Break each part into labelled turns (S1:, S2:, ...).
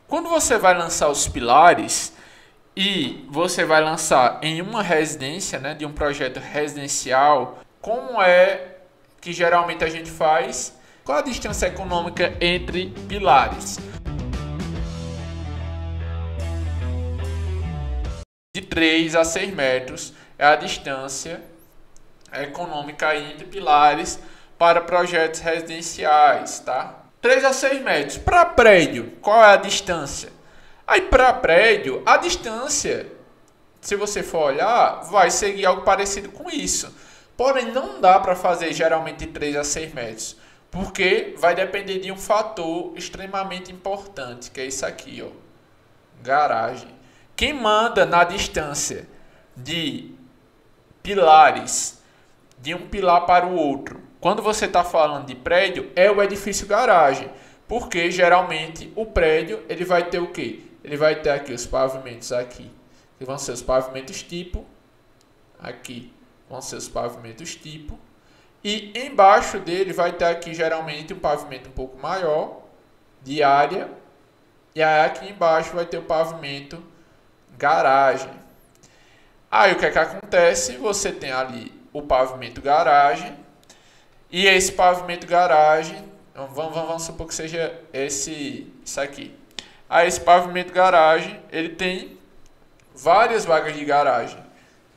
S1: Quando você vai lançar os pilares e você vai lançar em uma residência, né, de um projeto residencial, como é que geralmente a gente faz? Qual a distância econômica entre pilares? De 3 a 6 metros é a distância econômica entre pilares para projetos residenciais, tá? 3 a 6 metros. Para prédio, qual é a distância? Aí para prédio, a distância, se você for olhar, vai seguir algo parecido com isso. Porém, não dá para fazer geralmente de 3 a 6 metros, porque vai depender de um fator extremamente importante, que é isso aqui, ó, garagem. Quem manda na distância de pilares, de um pilar para o outro, quando você está falando de prédio, é o edifício garagem. Porque geralmente o prédio ele vai ter o quê? Ele vai ter aqui os pavimentos aqui, que vão ser os pavimentos tipo. Aqui vão ser os pavimentos tipo. E embaixo dele vai ter aqui geralmente um pavimento um pouco maior de área. E aí aqui embaixo vai ter o pavimento garagem. Aí o que é que acontece? Você tem ali o pavimento garagem. E esse pavimento garagem, vamos supor que seja isso aqui. Aí esse pavimento garagem, ele tem várias vagas de garagem.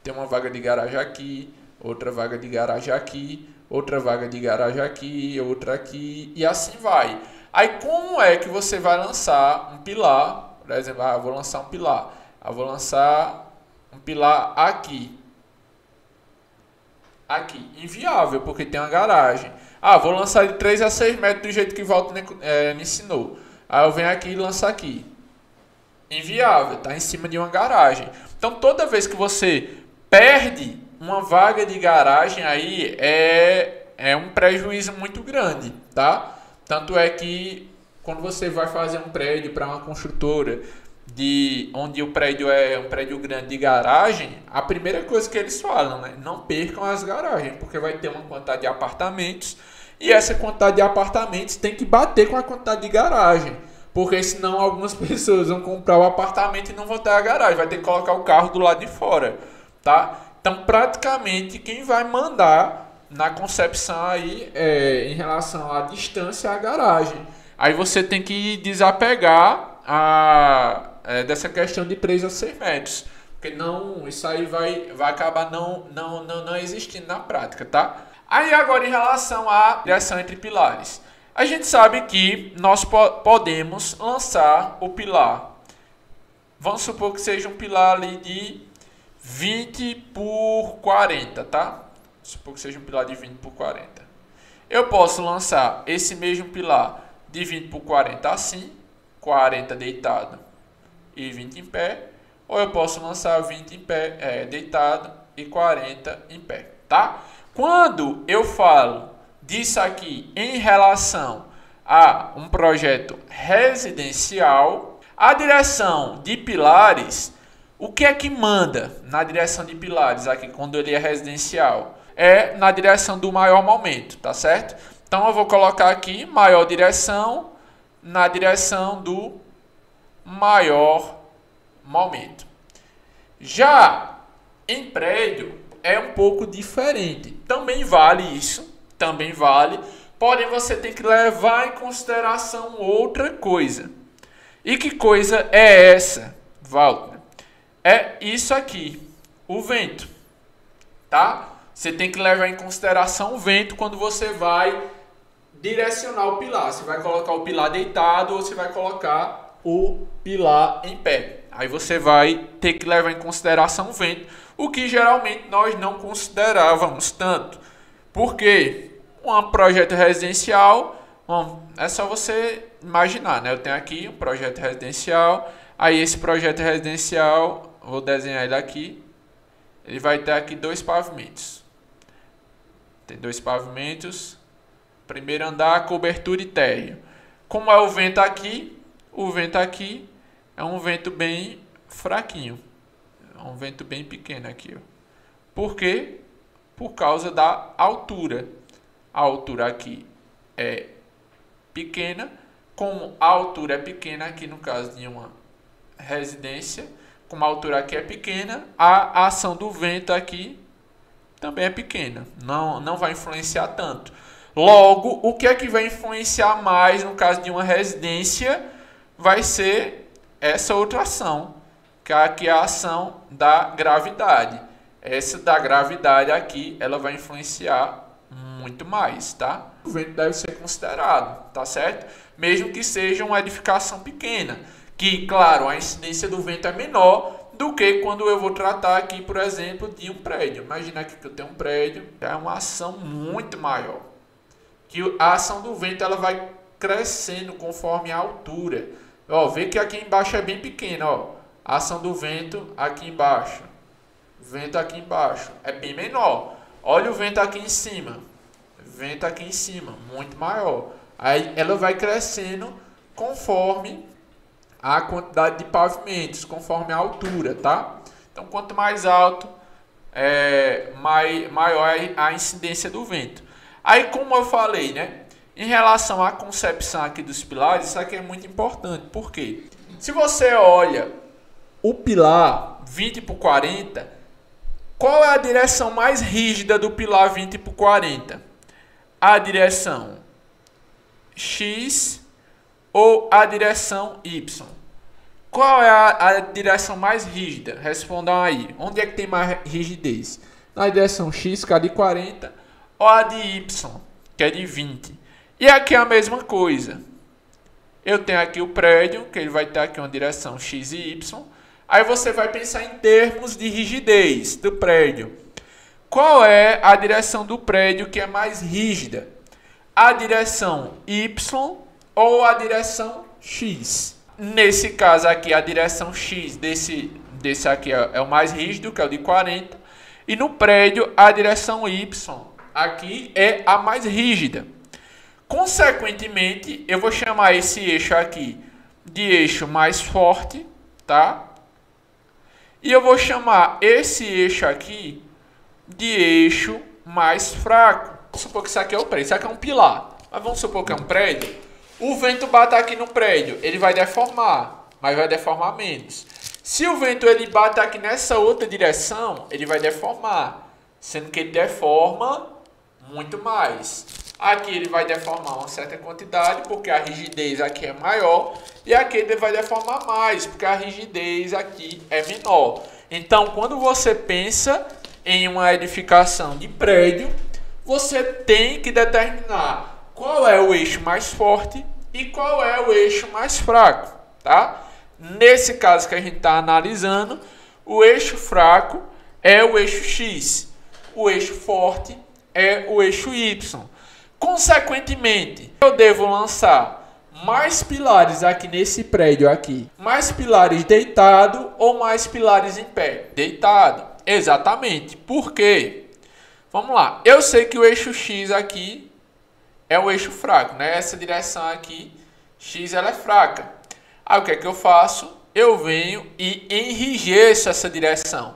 S1: Tem uma vaga de garagem aqui, outra vaga de garagem aqui, outra vaga de garagem aqui, outra aqui, e assim vai. Aí como é que você vai lançar um pilar? Por exemplo, eu vou lançar um pilar. Eu vou lançar um pilar aqui. Aqui, inviável, porque tem uma garagem. Vou lançar de 3 a 6 metros do jeito que o Walter me ensinou. Aí eu venho aqui e lanço aqui. Inviável, está em cima de uma garagem. Então toda vez que você perde uma vaga de garagem, aí é um prejuízo muito grande, tá? Tanto é que quando você vai fazer um prédio para uma construtora, onde o prédio é um prédio grande de garagem, a primeira coisa que eles falam, né? Não percam as garagens, porque vai ter uma quantidade de apartamentos e essa quantidade de apartamentos tem que bater com a quantidade de garagem, porque senão algumas pessoas vão comprar o apartamento e não vão ter a garagem, vai ter que colocar o carro do lado de fora, tá? Então praticamente quem vai mandar na concepção aí em relação à distância é a garagem. Aí você tem que desapegar dessa questão de 3 a 6 metros. Porque não, isso aí vai acabar não existindo na prática, tá? Aí agora em relação à direção entre pilares. A gente sabe que nós podemos lançar o pilar. Vamos supor que seja um pilar ali de 20 por 40, tá? Vamos supor que seja um pilar de 20 por 40. Eu posso lançar esse mesmo pilar de 20 por 40 assim, 40 deitado e 20 em pé, ou eu posso lançar 20 em pé, deitado e 40 em pé, tá? Quando eu falo disso aqui em relação a um projeto residencial, a direção de pilares, o que é que manda na direção de pilares aqui quando ele é residencial? É na direção do maior momento, tá certo? Então eu vou colocar aqui maior direção na direção do maior momento. Já em prédio é um pouco diferente. Também vale isso, também vale, porém você tem que levar em consideração outra coisa. E que coisa é essa, Walter? É isso aqui, o vento, tá? Você tem que levar em consideração o vento quando você vai direcionar o pilar. Você vai colocar o pilar deitado ou você vai colocar o pilar em pé. Aí você vai ter que levar em consideração o vento, o que geralmente nós não considerávamos tanto. Porque um projeto residencial, é só você imaginar, né? Eu tenho aqui um projeto residencial, aí esse projeto residencial, vou desenhar ele aqui, ele vai ter aqui 2 pavimentos. Tem 2 pavimentos. Primeiro andar, cobertura e térreo. Como é o vento aqui é um vento bem fraquinho. É um vento bem pequeno aqui. Ó. Por quê? Por causa da altura. A altura aqui é pequena, como a altura é pequena, aqui no caso de uma residência, como a altura aqui é pequena, a ação do vento aqui também é pequena, não vai influenciar tanto. Logo, o que é que vai influenciar mais no caso de uma residência vai ser essa outra ação, que aqui é a ação da gravidade. Essa da gravidade aqui, ela vai influenciar muito mais, tá? O vento deve ser considerado, tá certo? Mesmo que seja uma edificação pequena, que, claro, a incidência do vento é menor do que quando eu vou tratar aqui, por exemplo, de um prédio. Imagina aqui que eu tenho um prédio, é uma ação muito maior. Que a ação do vento ela vai crescendo conforme a altura. Ó, vê que aqui embaixo é bem pequena, ó. A ação do vento aqui embaixo. Vento aqui embaixo é bem menor. Olha o vento aqui em cima. Vento aqui em cima, muito maior. Aí ela vai crescendo conforme a quantidade de pavimentos, conforme a altura, tá? Então, quanto mais alto, maior a incidência do vento. Aí, como eu falei, né? Em relação à concepção aqui dos pilares, isso aqui é muito importante. Por quê? Se você olha o pilar 20 por 40, qual é a direção mais rígida do pilar 20 por 40? A direção X ou a direção Y? Qual é a direção mais rígida? Respondam aí. Onde é que tem mais rigidez? Na direção X, que é de 40, ou a de Y, que é de 20. E aqui é a mesma coisa. Eu tenho aqui o prédio, que ele vai ter aqui uma direção X e Y. Aí você vai pensar em termos de rigidez do prédio. Qual é a direção do prédio que é mais rígida? A direção Y ou a direção X? Nesse caso aqui, a direção X desse aqui é o mais rígido, que é o de 40. E no prédio, a direção Y aqui é a mais rígida. Consequentemente, eu vou chamar esse eixo aqui de eixo mais forte, tá? E eu vou chamar esse eixo aqui de eixo mais fraco. Vamos supor que isso aqui é o prédio, isso aqui é um pilar. Mas vamos supor que é um prédio. O vento bate aqui no prédio, ele vai deformar, mas vai deformar menos. Se o vento ele bate aqui nessa outra direção, ele vai deformar, sendo que ele deforma muito mais. Aqui ele vai deformar uma certa quantidade, porque a rigidez aqui é maior, e aqui ele vai deformar mais, porque a rigidez aqui é menor. Então, quando você pensa em uma edificação de prédio, você tem que determinar qual é o eixo mais forte e qual é o eixo mais fraco, tá? Nesse caso que a gente está analisando, o eixo fraco é o eixo X, o eixo forte é o eixo Y. Consequentemente, eu devo lançar mais pilares aqui nesse prédio aqui, mais pilares deitado ou mais pilares em pé? Deitado, exatamente. Por quê? Vamos lá, eu sei que o eixo X aqui é o eixo fraco, né? Essa direção aqui, X, ela é fraca. Aí o que é que eu faço? Eu venho e enrijeço essa direção.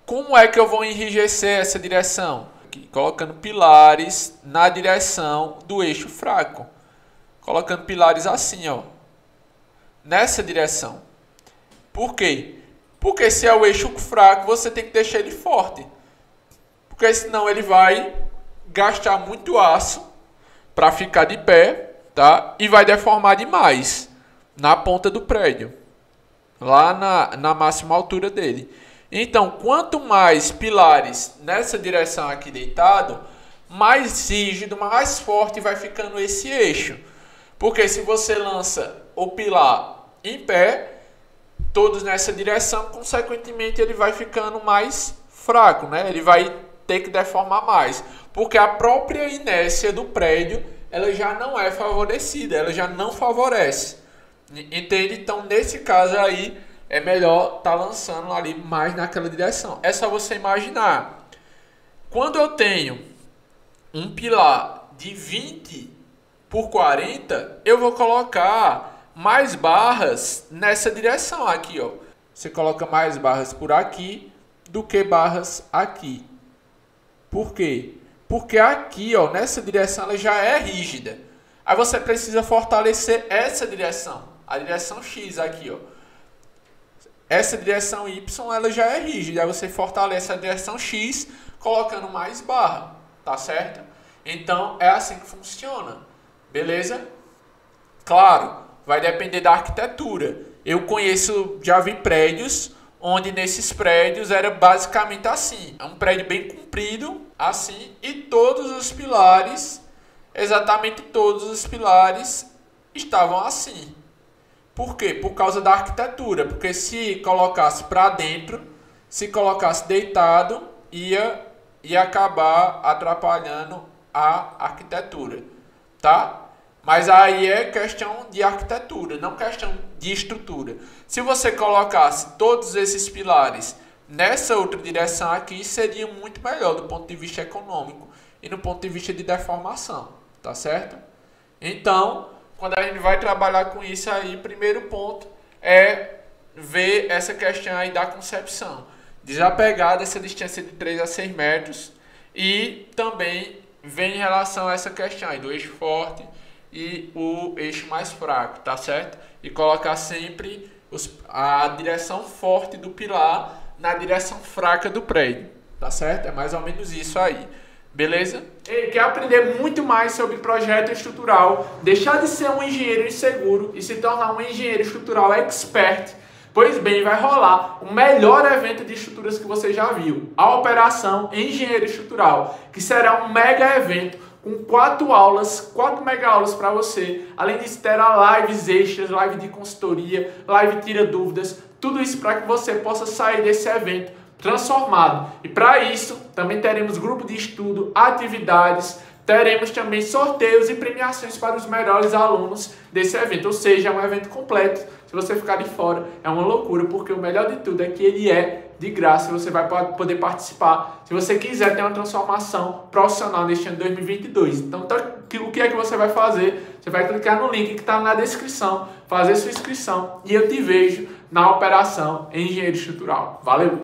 S1: Como é que eu vou enrijecer essa direção? Aqui, colocando pilares na direção do eixo fraco. Colocando pilares assim, ó. Nessa direção. Por quê? Porque se é o eixo fraco, você tem que deixar ele forte. Porque senão ele vai gastar muito aço para ficar de pé, tá? E vai deformar demais na ponta do prédio, lá na máxima altura dele. Então, quanto mais pilares nessa direção aqui deitado, mais rígido, mais forte vai ficando esse eixo. Porque se você lança o pilar em pé, todos nessa direção, consequentemente ele vai ficando mais fraco, né? Ele vai ter que deformar mais, porque a própria inércia do prédio, ela já não é favorecida, ela já não favorece. Entende? Então, nesse caso aí, é melhor estar lançando ali mais naquela direção. É só você imaginar. Quando eu tenho um pilar de 20 por 40, eu vou colocar mais barras nessa direção aqui, ó. Você coloca mais barras por aqui do que barras aqui. Por quê? Porque aqui, ó, nessa direção ela já é rígida. Aí você precisa fortalecer essa direção, a direção X aqui, ó. Essa direção Y, ela já é rígida, aí você fortalece a direção X colocando mais barra, tá certo? Então, é assim que funciona, beleza? Claro, vai depender da arquitetura. Eu conheço, já vi prédios onde nesses prédios era basicamente assim. É um prédio bem comprido, assim, e todos os pilares, exatamente todos os pilares estavam assim. Por quê? Por causa da arquitetura. Porque se colocasse para dentro, se colocasse deitado, ia acabar atrapalhando a arquitetura, tá? Mas aí é questão de arquitetura, não questão de estrutura. Se você colocasse todos esses pilares nessa outra direção aqui, seria muito melhor do ponto de vista econômico e no ponto de vista de deformação, tá certo? Então, quando a gente vai trabalhar com isso aí, primeiro ponto é ver essa questão aí da concepção. Desapegar dessa distância de 3 a 6 metros e também vem em relação a essa questão aí do eixo forte e o eixo mais fraco, tá certo? E colocar sempre a direção forte do pilar na direção fraca do prédio, tá certo? É mais ou menos isso aí, beleza? E quer aprender muito mais sobre projeto estrutural, deixar de ser um engenheiro inseguro e se tornar um engenheiro estrutural expert? Pois bem, vai rolar o melhor evento de estruturas que você já viu, a Operação Engenheiro Estrutural, que será um mega evento com 4 mega aulas para você. Além disso, terá lives extras, live de consultoria, live tira dúvidas, tudo isso para que você possa sair desse evento transformado. E para isso, também teremos grupo de estudo, atividades, teremos também sorteios e premiações para os melhores alunos desse evento. Ou seja, é um evento completo. Se você ficar de fora, é uma loucura, porque o melhor de tudo é que ele é de graça e você vai poder participar se você quiser ter uma transformação profissional neste ano de 2022. Então, o que é que você vai fazer? Você vai clicar no link que está na descrição, fazer sua inscrição e eu te vejo na Operação Engenheiro Estrutural. Valeu!